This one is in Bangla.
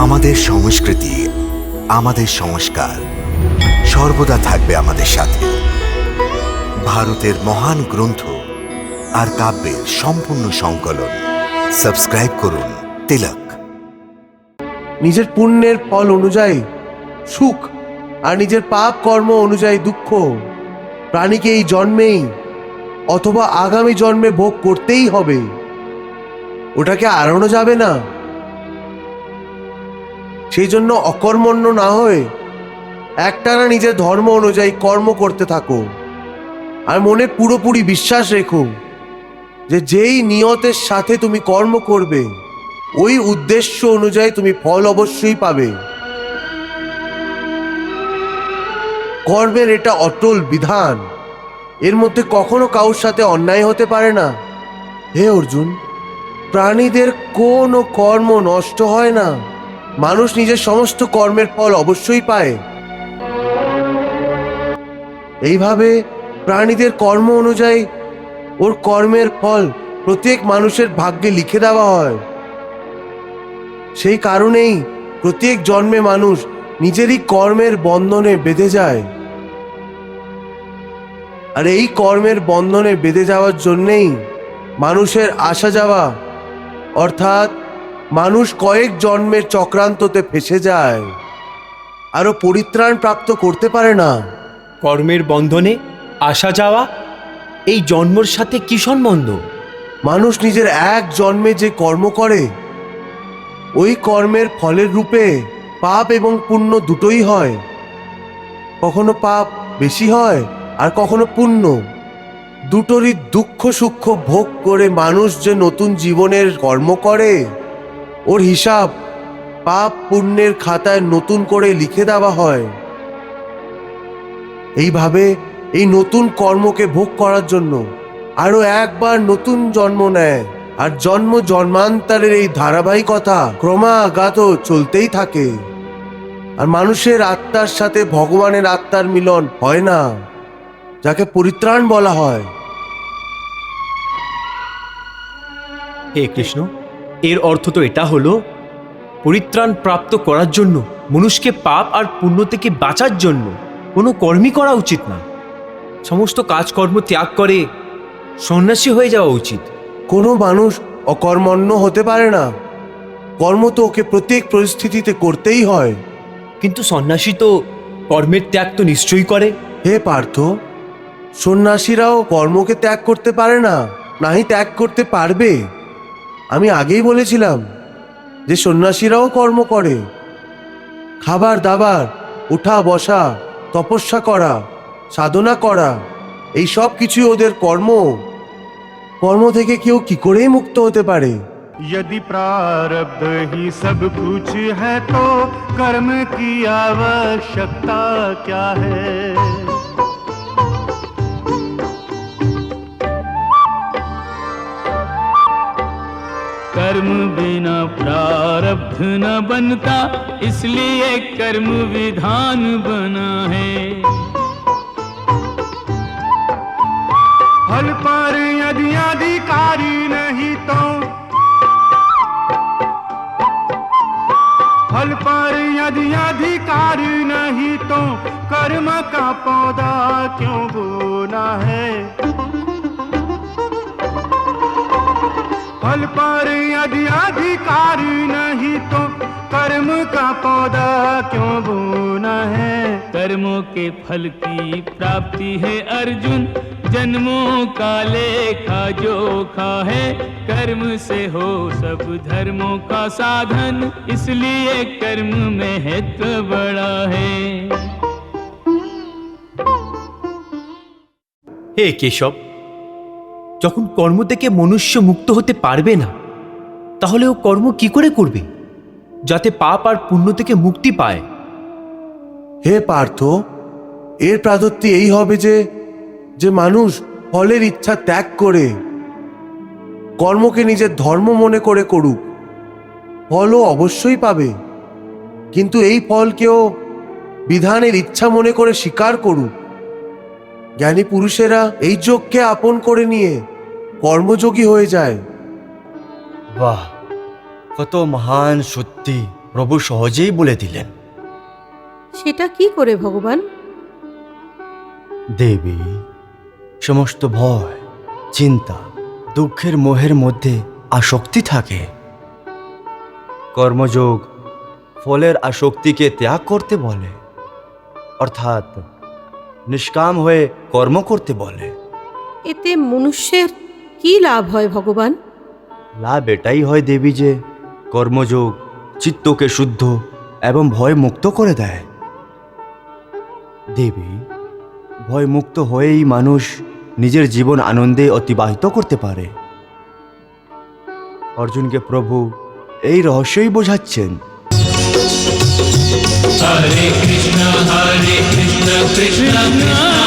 আমাদের সংস্কৃতি, আমাদের সংস্কার সর্বদা থাকবে আমাদের সাথে। ভারতের মহান গ্রন্থ আর কাব্যের সম্পূর্ণ সংকলন। সাবস্ক্রাইব করুন তিলক। নিজের পুণ্যের ফল অনুযায়ী সুখ আর নিজের পাপ কর্ম অনুযায়ী দুঃখ প্রাণীকে এই জন্মেই অথবা আগামী জন্মে ভোগ করতেই হবে, ওটাকে আড়ানো যাবে না। সেই জন্য অকর্মণ্য না হয়ে একটানা নিজের ধর্ম অনুযায়ী কর্ম করতে থাকো, আর মনে পুরোপুরি বিশ্বাস রেখো যে যেই নিয়তের সাথে তুমি কর্ম করবে ওই উদ্দেশ্য অনুযায়ী তুমি ফল অবশ্যই পাবে। কর্মের এটা অটল বিধান, এর মধ্যে কখনো কারোর সাথে অন্যায় হতে পারে না। হে অর্জুন, প্রাণীদের কোনো কর্ম নষ্ট হয় না, মানুষ নিজের সমস্ত কর্মের ফল অবশ্যই পায়। এইভাবে প্রাণীদের কর্ম অনুযায়ী ওর কর্মের ফল প্রত্যেক মানুষের ভাগ্যে লিখে দেওয়া হয়। সেই কারণেই প্রত্যেক জন্মে মানুষ নিজেরই কর্মের বন্ধনে বেঁধে যায়, আর এই কর্মের বন্ধনে বেঁধে যাওয়ার জন্যেই মানুষের আসা যাওয়া, অর্থাৎ মানুষ কয়েক জন্মের চক্রান্ততে ফেসে যায়, আরও পরিত্রাণ প্রাপ্ত করতে পারে না। কর্মের বন্ধনে আসা যাওয়া এই জন্মর সাথে কি সম্বন্ধ? মানুষ নিজের এক জন্মে যে কর্ম করে ওই কর্মের ফলের রূপে পাপ এবং পুণ্য দুটোই হয়। কখনো পাপ বেশি হয় আর কখনো পুণ্য। দুটোরই দুঃখ সুখ ভোগ করে মানুষ যে নতুন জীবনের কর্ম করে ওর হিসাব পাপ পুণ্যের খাতায় নতুন করে লিখে দেওয়া হয়। এইভাবে এই নতুন কর্মকে ভোগ করার জন্য আরো একবার নতুন জন্ম নেয়, আর জন্ম জন্মান্তরের এই ধারাবাহিকতা ক্রমাগত চলতেই থাকে। আর মানুষের আত্মার সাথে ভগবানের আত্মার মিলন হয় না, যাকে পরিত্রাণ বলা হয়। হে কৃষ্ণ, এর অর্থ তো এটা হলো পরিত্রাণ প্রাপ্ত করার জন্য মানুষকে পাপ আর পুণ্য থেকে বাঁচার জন্য কোনো কর্মই করা উচিত না, সমস্ত কাজকর্ম ত্যাগ করে সন্ন্যাসী হয়ে যাওয়া উচিত। কোনো মানুষ অকর্মণ্য হতে পারে না, কর্ম তো ওকে প্রত্যেক পরিস্থিতিতে করতেই হয়। কিন্তু সন্ন্যাসী তো কর্মের ত্যাগ তো নিশ্চয়ই করে। হে পার্থ, সন্ন্যাসীরাও কর্মকে ত্যাগ করতে পারে না, নাহি ত্যাগ করতে পারবে। আমি আগেই বলেছিলাম যে সন্ন্যাসীরাও কর্ম করে। খাবার দাবার, ওঠা বসা, তপস্যা করা, সাধনা করা, এই সব কিছুই ওদের কর্ম। কর্ম থেকে কেউ কি করেই মুক্ত হতে পারে? यदि प्रारब्ध ही सब कुछ है तो कर्म की आवश्यकता क्या है। कर्म बिना प्रारब्ध न बनता, इसलिए कर्म विधान बना है। फल पर यदि अधिकारी नहीं तो, फल पर यदि अधिकार नहीं तो कर्म का पौधा क्यों बोना है। फल पर यदि अधिकार नहीं तो कर्म का पौधा क्यों बोना है। कर्मों के फल की प्राप्ति है अर्जुन, जन्मों का लेखा जोखा है। कर्म से हो सब धर्मों का साधन, इसलिए कर्म महत्व बड़ा है। হে কেশব, যখন কর্ম থেকে মনুষ্য মুক্ত হতে পারবে না, তাহলে ও কর্ম কি করে করবে যাতে পাপ আর পুণ্য থেকে মুক্তি পায়? হে পার্থ, এর প্রাদত্তি এই হবে যে যে মানুষ ফলের ইচ্ছা ত্যাগ করে কর্মকে নিজের ধর্ম মনে করে করুক, ফলও অবশ্যই পাবে। কিন্তু এই ফলকেও বিধানের ইচ্ছা মনে করে স্বীকার করুক। জ্ঞানী পুরুষেরা এই যোগকে আপন করে নিয়ে কর্মযোগী হয়ে যায়। বাহ, কত মহান সত্যি! প্রভু সহজেই বলে দিলেন। সেটা কি করে ভগবান? দেবী, সমস্ত ভয়, চিন্তা, দুঃখের মোহের মধ্যে আসক্তি থাকে। কর্মযোগ ফলের আসক্তিকে ত্যাগ করতে বলে, অর্থাৎ নিষ্কাম হয়ে কর্ম করতে বলে। এতে মনুষ্যের কি লাভ হয় ভগবান? লাভ এটাই হয় দেবী যে কর্মযোগ চিত্তকে শুদ্ধ এবং ভয় মুক্ত করে দেয়। দেবী, ভয় মুক্ত হয়েই মানুষ নিজের জীবন আনন্দে অতিবাহিত করতে পারে। অর্জুনকে প্রভু এই রহস্যই বোঝাচ্ছেন। हरे कृष्ण कृष्ण कृष्ण